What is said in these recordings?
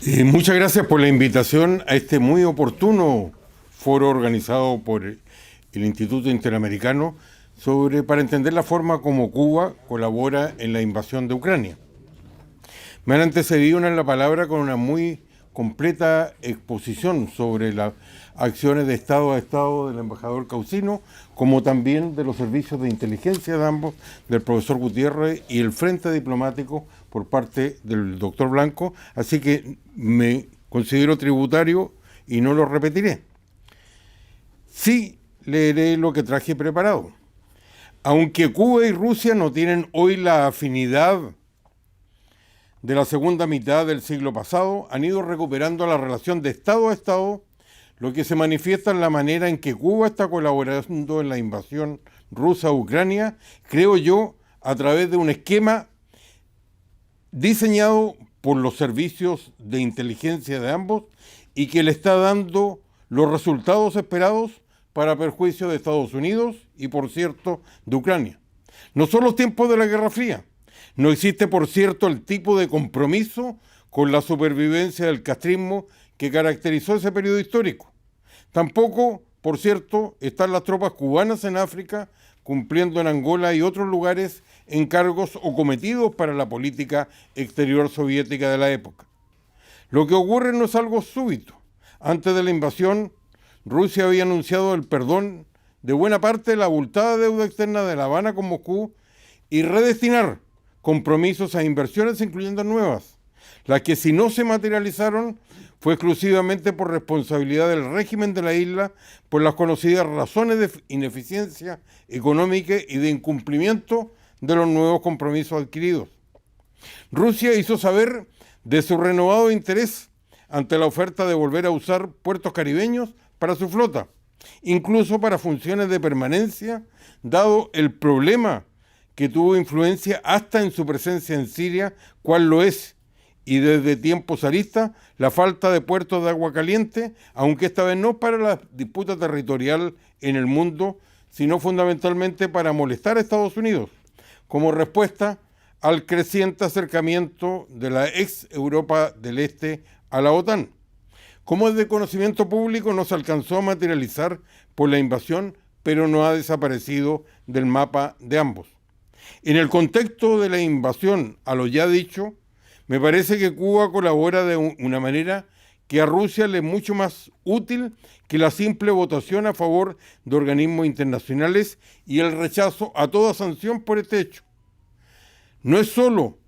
Muchas gracias por la invitación a este muy oportuno foro organizado por el Instituto Interamericano para entender la forma como Cuba colabora en la invasión de Ucrania. Me han antecedido en la palabra con una muy completa exposición sobre las acciones de Estado a Estado del embajador Causino, como también de los servicios de inteligencia de ambos, del profesor Gutiérrez, y el frente diplomático por parte del doctor Blanco, así que me considero tributario y no lo repetiré. Sí leeré lo que traje preparado. Aunque Cuba y Rusia no tienen hoy la afinidad de la segunda mitad del siglo pasado, han ido recuperando la relación de Estado a Estado, lo que se manifiesta en la manera en que Cuba está colaborando en la invasión rusa a Ucrania, creo yo, a través de un esquema diseñado por los servicios de inteligencia de ambos y que le está dando los resultados esperados para perjuicio de Estados Unidos y, por cierto, de Ucrania. No son los tiempos de la Guerra Fría. No existe, por cierto, el tipo de compromiso con la supervivencia del castrismo que caracterizó ese periodo histórico. Tampoco, por cierto, están las tropas cubanas en África cumpliendo en Angola y otros lugares encargos o cometidos para la política exterior soviética de la época. Lo que ocurre no es algo súbito. Antes de la invasión, Rusia había anunciado el perdón de buena parte de la abultada deuda externa de La Habana con Moscú y redestinar compromisos a inversiones, incluyendo nuevas, las que si no se materializaron fue exclusivamente por responsabilidad del régimen de la isla por las conocidas razones de ineficiencia económica y de incumplimiento de los nuevos compromisos adquiridos. Rusia hizo saber de su renovado interés ante la oferta de volver a usar puertos caribeños para su flota, incluso para funciones de permanencia, dado el problema que tuvo influencia hasta en su presencia en Siria, cual lo es, y desde tiempos zaristas, la falta de puertos de agua caliente, aunque esta vez no para la disputa territorial en el mundo, sino fundamentalmente para molestar a Estados Unidos, como respuesta al creciente acercamiento de la ex Europa del Este a la OTAN. Como es de conocimiento público, no se alcanzó a materializar por la invasión, pero no ha desaparecido del mapa de ambos. En el contexto de la invasión, a lo ya dicho, me parece que Cuba colabora de una manera que a Rusia le es mucho más útil que la simple votación a favor de organismos internacionales y el rechazo a toda sanción por este hecho. No es solo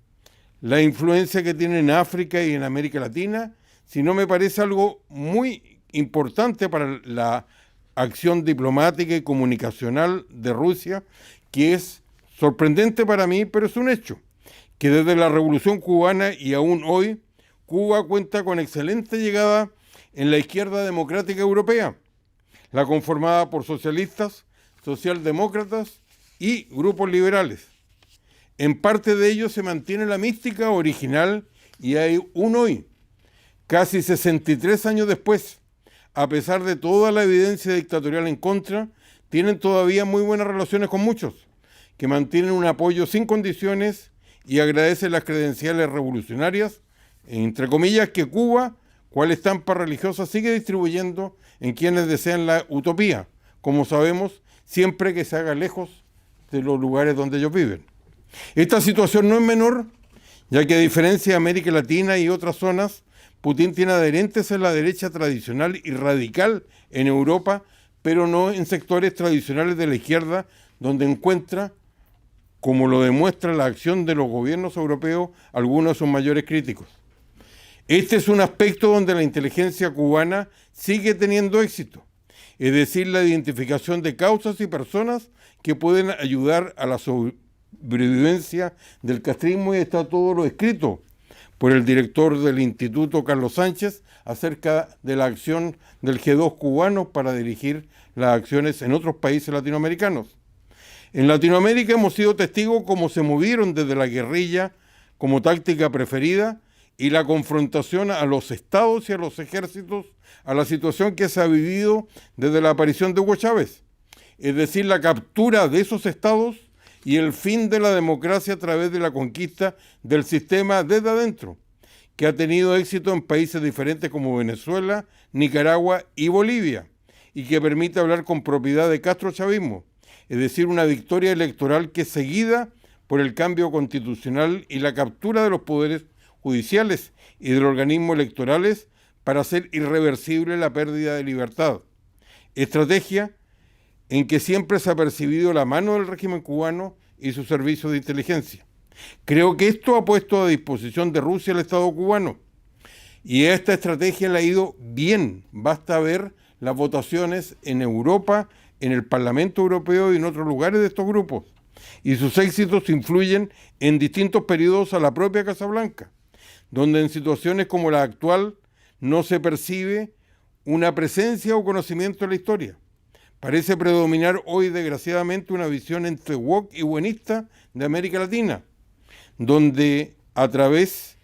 la influencia que tiene en África y en América Latina, sino me parece algo muy importante para la acción diplomática y comunicacional de Rusia, que es sorprendente para mí, pero es un hecho, que desde la Revolución Cubana y aún hoy, Cuba cuenta con excelente llegada en la izquierda democrática europea, la conformada por socialistas, socialdemócratas y grupos liberales. En parte de ello se mantiene la mística original y hay un hoy, casi 63 años después, a pesar de toda la evidencia dictatorial en contra, tienen todavía muy buenas relaciones con muchos, que mantienen un apoyo sin condiciones y agradecen las credenciales revolucionarias, entre comillas, que Cuba, cual estampa religiosa, sigue distribuyendo en quienes desean la utopía, como sabemos, siempre que se haga lejos de los lugares donde ellos viven. Esta situación no es menor, ya que a diferencia de América Latina y otras zonas, Putin tiene adherentes en la derecha tradicional y radical en Europa, pero no en sectores tradicionales de la izquierda, donde encuentra, como lo demuestra la acción de los gobiernos europeos, algunos de sus mayores críticos. Este es un aspecto donde la inteligencia cubana sigue teniendo éxito, es decir, la identificación de causas y personas que pueden ayudar a la sobrevivencia del castrismo, y está todo lo escrito por el director del Instituto, Carlos Sánchez, acerca de la acción del G2 cubano para dirigir las acciones en otros países latinoamericanos. En Latinoamérica hemos sido testigos cómo se movieron desde la guerrilla como táctica preferida y la confrontación a los estados y a los ejércitos a la situación que se ha vivido desde la aparición de Hugo Chávez, es decir, la captura de esos estados y el fin de la democracia a través de la conquista del sistema desde adentro, que ha tenido éxito en países diferentes como Venezuela, Nicaragua y Bolivia, y que permite hablar con propiedad de castrochavismo, es decir, una victoria electoral que es seguida por el cambio constitucional y la captura de los poderes judiciales y de los organismos electorales para hacer irreversible la pérdida de libertad. Estrategia en que siempre se ha percibido la mano del régimen cubano y sus servicios de inteligencia. Creo que esto ha puesto a disposición de Rusia el Estado cubano, y esta estrategia le ha ido bien. Basta ver las votaciones en Europa, en el Parlamento Europeo y en otros lugares de estos grupos, y sus éxitos influyen en distintos periodos a la propia Casa Blanca, donde en situaciones como la actual no se percibe una presencia o conocimiento de la historia. Parece predominar hoy, desgraciadamente, una visión entre woke y buenista de América Latina, donde a través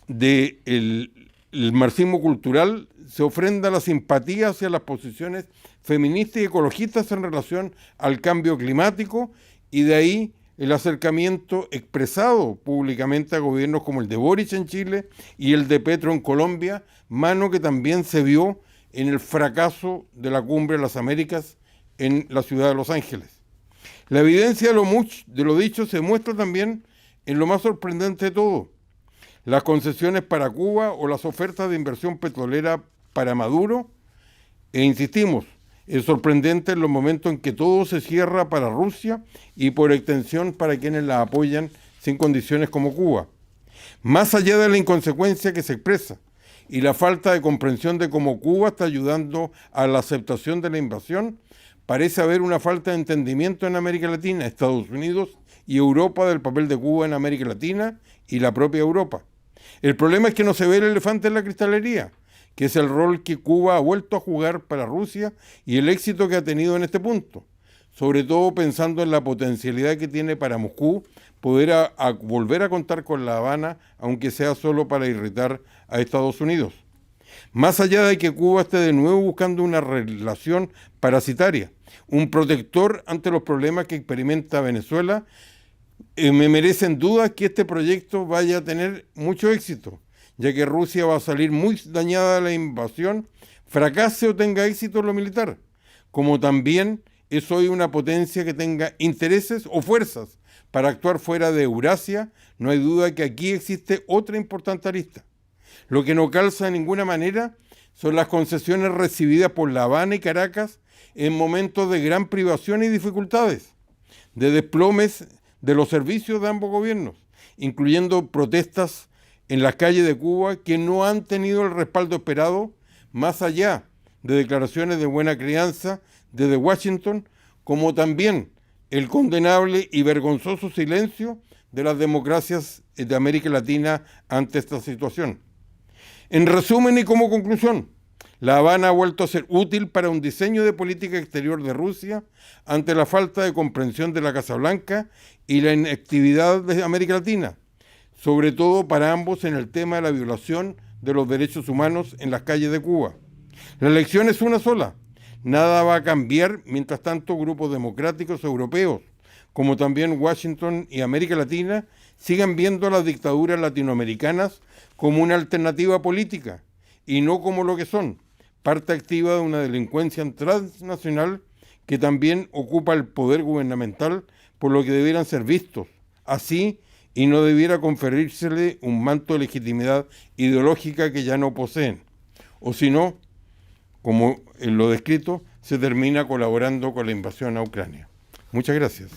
del marxismo cultural se ofrenda la simpatía hacia las posiciones feministas y ecologistas en relación al cambio climático, y de ahí el acercamiento expresado públicamente a gobiernos como el de Boric en Chile y el de Petro en Colombia, mano que también se vio en el fracaso de la Cumbre de las Américas en la ciudad de Los Ángeles. La evidencia de lo dicho se muestra también en lo más sorprendente de todo: las concesiones para Cuba o las ofertas de inversión petrolera para Maduro. E insistimos, es sorprendente en los momentos en que todo se cierra para Rusia y por extensión para quienes la apoyan sin condiciones como Cuba. Más allá de la inconsecuencia que se expresa y la falta de comprensión de cómo Cuba está ayudando a la aceptación de la invasión, parece haber una falta de entendimiento en América Latina, Estados Unidos y Europa del papel de Cuba en América Latina y la propia Europa. El problema es que no se ve el elefante en la cristalería, que es el rol que Cuba ha vuelto a jugar para Rusia y el éxito que ha tenido en este punto, sobre todo pensando en la potencialidad que tiene para Moscú poder volver a contar con La Habana, aunque sea solo para irritar a Estados Unidos. Más allá de que Cuba esté de nuevo buscando una relación parasitaria, un protector ante los problemas que experimenta Venezuela, me merecen dudas que este proyecto vaya a tener mucho éxito, ya que Rusia va a salir muy dañada de la invasión, fracase o tenga éxito en lo militar, como también es hoy una potencia que tenga intereses o fuerzas para actuar fuera de Eurasia. No hay duda que aquí existe otra importante arista. Lo que no calza de ninguna manera son las concesiones recibidas por La Habana y Caracas en momentos de gran privación y dificultades, de desplomes de los servicios de ambos gobiernos, incluyendo protestas en las calles de Cuba que no han tenido el respaldo esperado, más allá de declaraciones de buena crianza desde Washington, como también el condenable y vergonzoso silencio de las democracias de América Latina ante esta situación. En resumen y como conclusión, La Habana ha vuelto a ser útil para un diseño de política exterior de Rusia ante la falta de comprensión de la Casa Blanca y la inactividad de América Latina, sobre todo para ambos en el tema de la violación de los derechos humanos en las calles de Cuba. La elección es una sola. Nada va a cambiar mientras tanto grupos democráticos europeos, como también Washington y América Latina, sigan viendo a las dictaduras latinoamericanas como una alternativa política y no como lo que son, parte activa de una delincuencia transnacional que también ocupa el poder gubernamental, por lo que debieran ser vistos así y no debiera conferírsele un manto de legitimidad ideológica que ya no poseen. O si no, como en lo descrito, se termina colaborando con la invasión a Ucrania. Muchas gracias.